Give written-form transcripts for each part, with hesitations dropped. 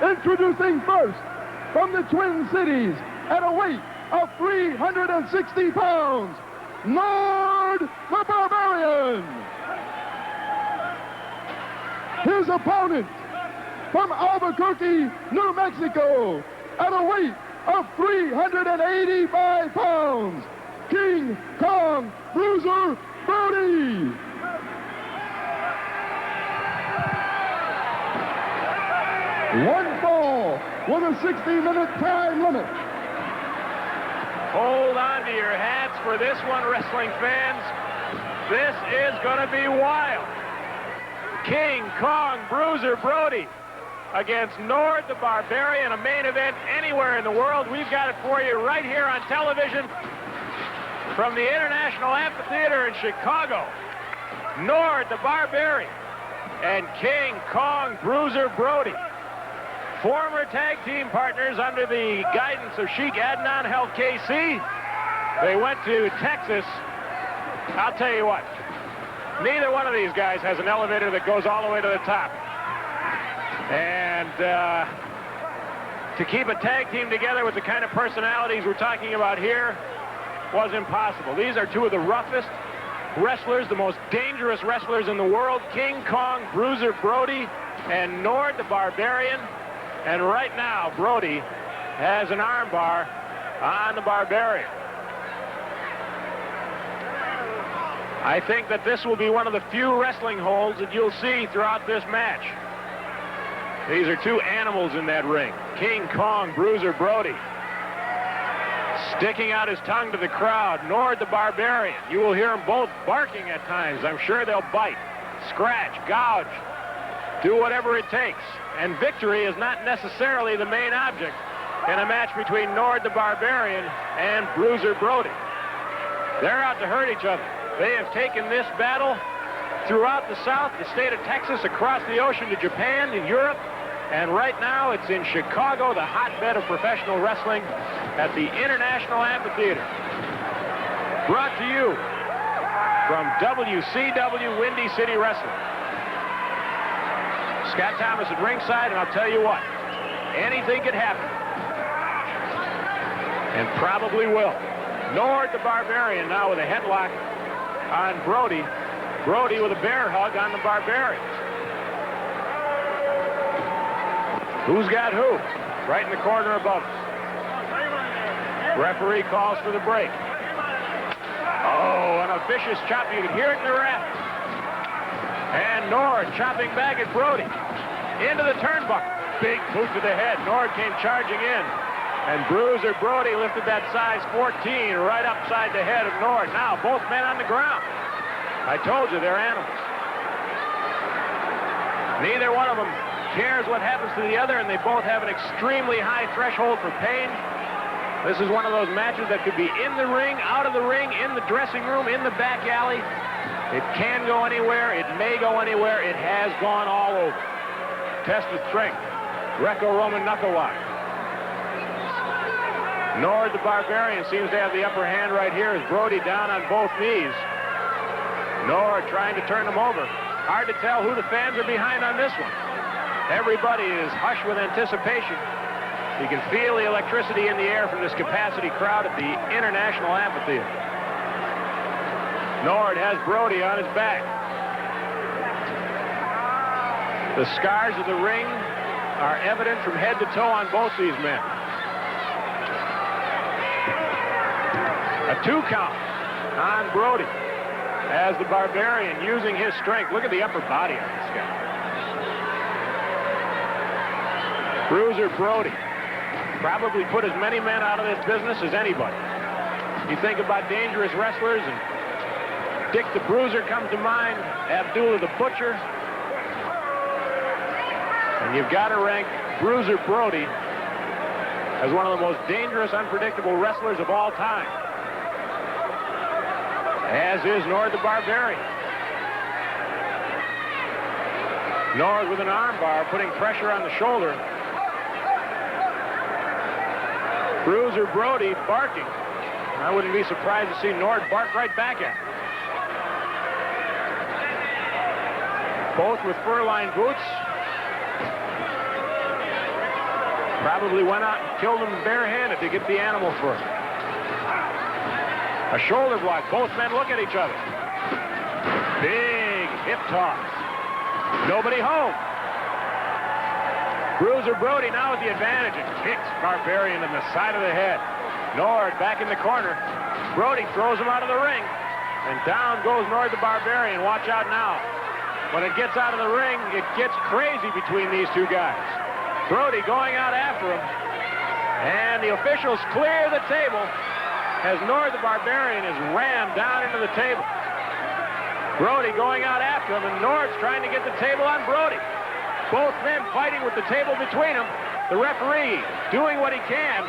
Introducing first, from the Twin Cities, at a weight of 360 pounds, Nord the Barbarian. His opponent, from Albuquerque, New Mexico, at a weight of 385 pounds, King Kong Bruiser Brody. One fall with a 60-minute time limit. Hold on to your hats for this one, wrestling fans. This is going to be wild. King Kong Bruiser Brody against Nord the Barbarian, a main event anywhere in the world. We've got it for you right here on television from the International Amphitheater in Chicago. Nord the Barbarian and King Kong Bruiser Brody, former tag team partners under the guidance of Sheik Adnan Health KC. They went to Texas. I'll tell you what, neither one of these guys has an elevator that goes all the way to the top. And to keep a tag team together with the kind of personalities we're talking about here was impossible. These are two of the roughest wrestlers, the most dangerous wrestlers in the world, King Kong Bruiser Brody and Nord the Barbarian. And right now, Brody has an armbar on the Barbarian. I think that this will be one of the few wrestling holds that you'll see throughout this match. These are two animals in that ring. King Kong Bruiser Brody sticking out his tongue to the crowd. Nord the Barbarian. You will hear them both barking at times. I'm sure they'll bite, scratch, gouge, do whatever it takes. And victory is not necessarily the main object in a match between Nord the Barbarian and Bruiser Brody. They're out to hurt each other. They have taken this battle throughout the South, the state of Texas, across the ocean to Japan, to Europe, and right now it's in Chicago, the hotbed of professional wrestling, at the International Amphitheater. Brought to you from WCW Windy City Wrestling. Scott Thomas at ringside, and I'll tell you what, anything could happen. And probably will. Nord the Barbarian now with a headlock on Brody. Brody with a bear hug on the Barbarian. Who's got who? Right in the corner above us. Referee calls for the break. Oh, and a vicious chop. You can hear it in the ref. And Nord chopping back at Brody. Into the turnbuckle. Big boot to the head. Nord came charging in. And Bruiser Brody lifted that size 14 right upside the head of Nord. Now both men on the ground. I told you, they're animals. Neither one of them cares what happens to the other, and they both have an extremely high threshold for pain. This is one of those matches that could be in the ring, out of the ring, in the dressing room, in the back alley. It can go anywhere. It may go anywhere. It has gone all over. Test of strength. Greco-Roman knuckle lock. Nord the Barbarian seems to have the upper hand right here as Brody down on both knees. Nord trying to turn them over. Hard to tell who the fans are behind on this one. Everybody is hushed with anticipation. You can feel the electricity in the air from this capacity crowd at the International Amphitheater. Nord has Brody on his back. The scars of the ring are evident from head to toe on both these men. A 2 count on Brody as the Barbarian using his strength. Look at the upper body on this guy. Bruiser Brody probably put as many men out of this business as anybody. You think about dangerous wrestlers, and Dick the Bruiser comes to mind, Abdullah the Butcher. And you've got to rank Bruiser Brody as one of the most dangerous, unpredictable wrestlers of all time. As is Nord the Barbarian. Nord with an armbar, putting pressure on the shoulder. Bruiser Brody barking. I wouldn't be surprised to see Nord bark right back at him. Both with fur-lined boots. Probably went out and killed him barehanded to get the animal first. A shoulder block. Both men look at each other. Big hip toss. Nobody home. Bruiser Brody now with the advantage and kicks Barbarian in the side of the head. Nord back in the corner. Brody throws him out of the ring. And down goes Nord the Barbarian. Watch out now. When it gets out of the ring, it gets crazy between these two guys. Brody going out after him. And the officials clear the table as Nord the Barbarian is rammed down into the table. Brody going out after him, and Nord's trying to get the table on Brody. Both men fighting with the table between them. The referee doing what he can,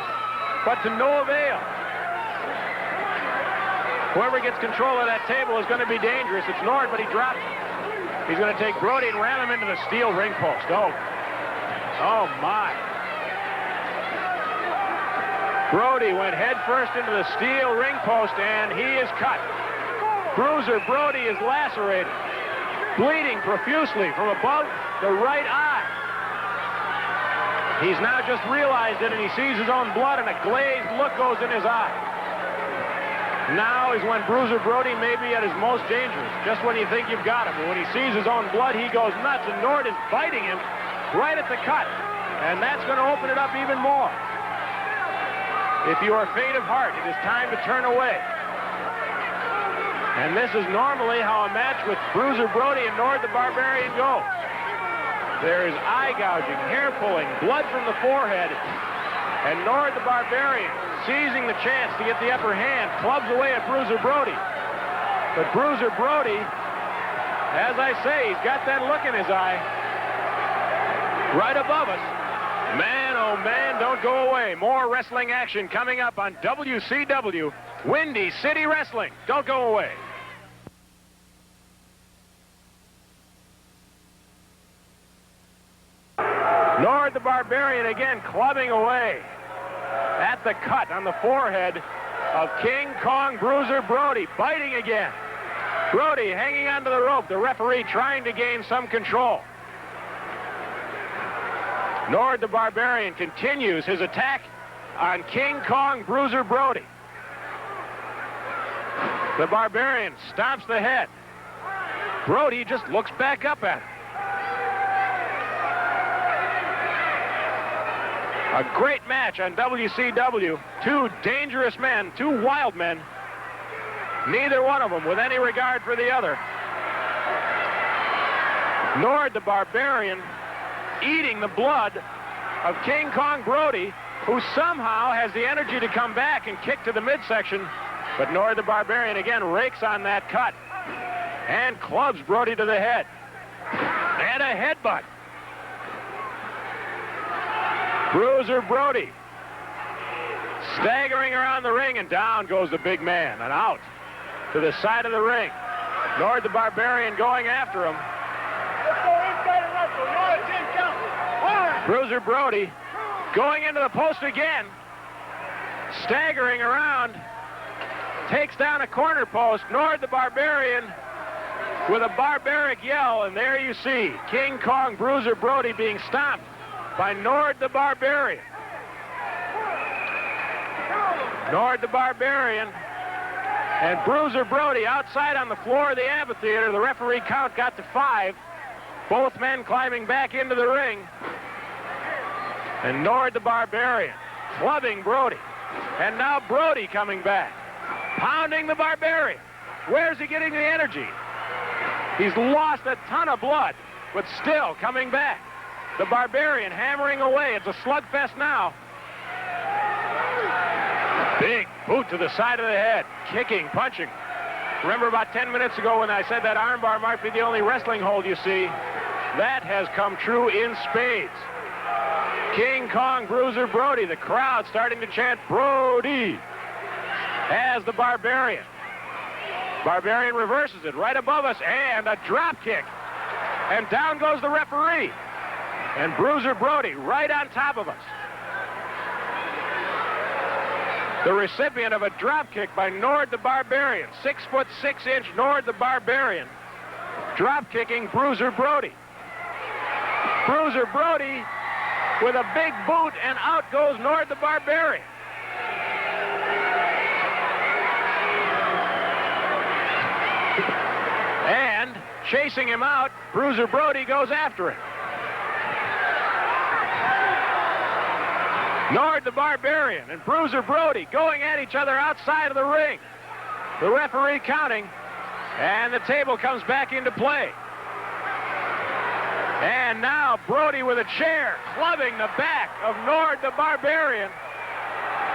but to no avail. Whoever gets control of that table is going to be dangerous. It's Nord, but he dropped it. He's going to take Brody and ram him into the steel ring post. Oh my. Brody went head first into the steel ring post, and he is cut. Bruiser Brody is lacerated, bleeding profusely from above the right eye. He's now just realized it, and he sees his own blood, and a glazed look goes in his eye. Now is when Bruiser Brody may be at his most dangerous, just when you think you've got him. But when he sees his own blood, he goes nuts, and Nord is biting him right at the cut. And that's going to open it up even more. If you are faint of heart, it is time to turn away. And this is normally how a match with Bruiser Brody and Nord the Barbarian goes. There is eye gouging, hair pulling, blood from the forehead, and Nord the Barbarian, seizing the chance to get the upper hand, clubs away at Bruiser Brody. But Bruiser Brody, as I say, he's got that look in his eye right above us. Man, oh man, don't go away. More wrestling action coming up on WCW, Windy City Wrestling. Don't go away. Nord the Barbarian again clubbing away at the cut on the forehead of King Kong Bruiser Brody, biting again. Brody hanging onto the rope, the referee trying to gain some control. Nord the Barbarian continues his attack on King Kong Bruiser Brody. The Barbarian stomps the head. Brody just looks back up at him. A great match on WCW. Two dangerous men, two wild men. Neither one of them with any regard for the other. Nord the Barbarian eating the blood of King Kong Brody, who somehow has the energy to come back and kick to the midsection. But Nord the Barbarian again rakes on that cut and clubs Brody to the head. And a headbutt. Bruiser Brody staggering around the ring, and down goes the big man and out to the side of the ring. Nord the Barbarian going after him. Bruiser Brody going into the post again, staggering around, takes down a corner post. Nord the Barbarian with a barbaric yell, and there you see King Kong Bruiser Brody being stomped by Nord the Barbarian. Nord the Barbarian and Bruiser Brody outside on the floor of the amphitheater. The referee count got to 5. Both men climbing back into the ring. And Nord the Barbarian clubbing Brody. And now Brody coming back, pounding the Barbarian. Where's he getting the energy? He's lost a ton of blood, but still coming back. The Barbarian hammering away. It's a slugfest now. Big boot to the side of the head. Kicking, punching. Remember about 10 minutes ago when I said that armbar might be the only wrestling hold you see? That has come true in spades. King Kong Bruiser Brody. The crowd starting to chant Brody as the Barbarian. Barbarian reverses it right above us, and a drop kick. And down goes the referee. And Bruiser Brody right on top of us. The recipient of a drop kick by Nord the Barbarian. 6'6" Nord the Barbarian. Drop kicking Bruiser Brody. Bruiser Brody with a big boot, and out goes Nord the Barbarian. And chasing him out, Bruiser Brody goes after him. Nord the Barbarian and Bruiser Brody going at each other outside of the ring. The referee counting, and the table comes back into play. And now Brody with a chair clubbing the back of Nord the Barbarian.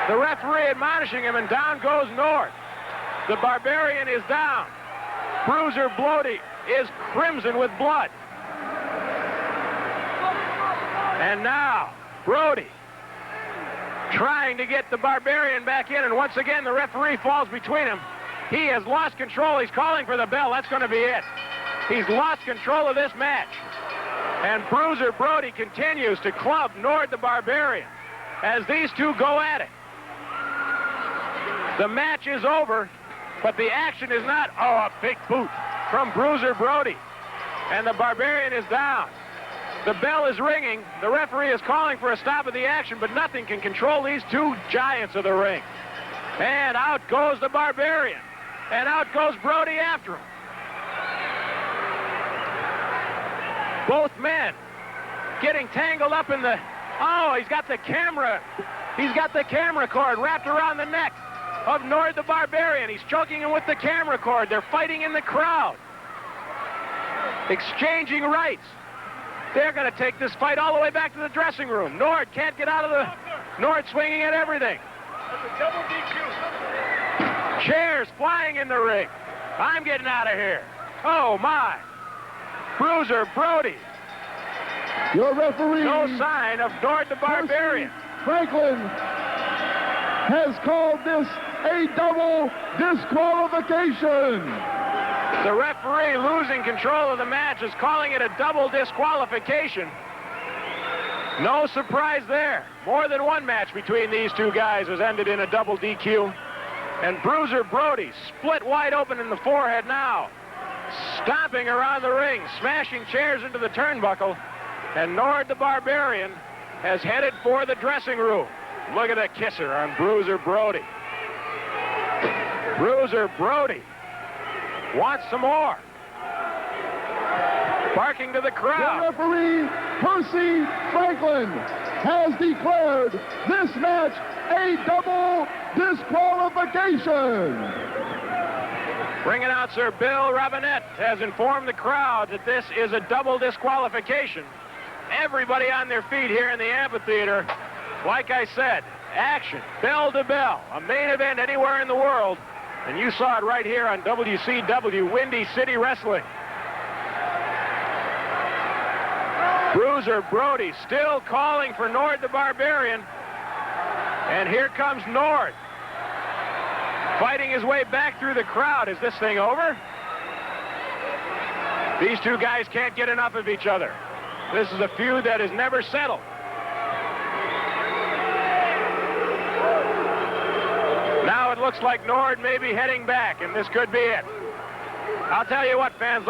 The referee admonishing him, and down goes Nord. The Barbarian is down. Bruiser Brody is crimson with blood. And now Brody trying to get the Barbarian back in, and once again the referee falls between them. He has lost control. He's calling for the bell. That's going to be it. He's lost control of this match. And Bruiser Brody continues to club Nord the Barbarian as these two go at it. The match is over, but the action is not. Oh, a big boot from Bruiser Brody. And the Barbarian is down. The bell is ringing. The referee is calling for a stop of the action, but nothing can control these two giants of the ring. And out goes the Barbarian. And out goes Brody after him. Both men getting tangled up in the... Oh, he's got the camera. He's got the camera cord wrapped around the neck of Nord the Barbarian. He's choking him with the camera cord. They're fighting in the crowd, exchanging rights. They're going to take this fight all the way back to the dressing room. Nord can't get out of the... Nord swinging at everything. That's a double DQ. Chairs flying in the ring. I'm getting out of here. Oh, my. Bruiser Brody. Your referee, No sign of Nord the Barbarian. Franklin, has called this a double disqualification. The referee, losing control of the match, is calling it a double disqualification. No surprise there. More than one match between these two guys has ended in a double DQ. And Bruiser Brody split wide open in the forehead now, stomping around the ring, smashing chairs into the turnbuckle. And Nord the Barbarian has headed for the dressing room. Look at the kisser on Bruiser Brody. Bruiser Brody wants some more. Barking to the crowd. The referee, Percy Franklin, has declared this match a double disqualification. Ring announcer Bill Robinette has informed the crowd that this is a double disqualification. Everybody on their feet here in the amphitheater. Like I said, action, bell to bell, a main event anywhere in the world. And you saw it right here on WCW, Windy City Wrestling. Bruiser Brody still calling for Nord the Barbarian. And here comes Nord, fighting his way back through the crowd. Is this thing over? These two guys can't get enough of each other. This is a feud that is never settled. Now it looks like Nord may be heading back, and this could be it. I'll tell you what, fans.